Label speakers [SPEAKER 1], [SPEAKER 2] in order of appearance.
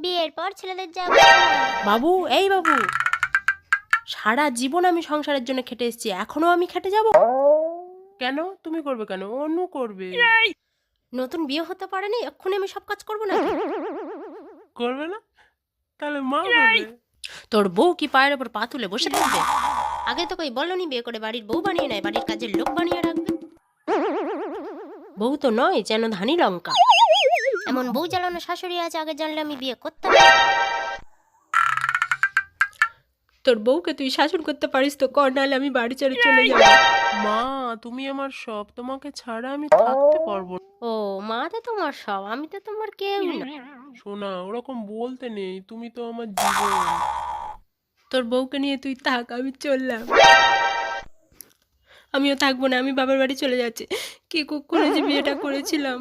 [SPEAKER 1] বিয়ের পর ছেলেদের যা
[SPEAKER 2] বাবু, এই বাবু, সারা জীবন আমি সংসারের জন্য খেটে এসেছি, এখনো আমি খেটে যাব?
[SPEAKER 3] কেন? তুমি করবে কেন? অন্য করবে।
[SPEAKER 2] নতুন বিয়ে হতে পারেনি, এক্ষুনি আমি সব কাজ করবো না?
[SPEAKER 3] করবে না? তাহলে মা করবে।
[SPEAKER 2] তোর বউ কি পায়ের ওপর পা তুলে বসে থাকবে? আগে তো কই বলনি বিয়ে করে বাড়ির বউ বানিয়ে নেয়, বাড়ির কাজের লোক বানিয়ে রাখবে। বউ তো নয়, যেন ধানি লঙ্কা।
[SPEAKER 1] এমন বউ জ্বালানো শাশুড়ি আছে, আগে জানলে আমি বিয়ে করতাম না।
[SPEAKER 2] তোর বউকে তুই শাসন করতে পারিস তো কর, নাহলে আমি বাড়ি ছেড়ে চলে যাবো।
[SPEAKER 3] মা, তুমি আমার সব, তোমাকে ছাড়া আমি থাকতে পারবো না।
[SPEAKER 2] ও মা তো তোমার সব, আমি তো তোমার কেউ না।
[SPEAKER 3] সোনা, ওরকম বলতে নেই, তুমি তো আমার জীবন।
[SPEAKER 2] তোর বউকে নিয়ে তুই থাক, আমি চললাম। আমিও থাকবো না, আমি বাবার বাড়ি চলে যাচ্ছি। কি কুকুরে যে বিয়েটা করেছিলাম।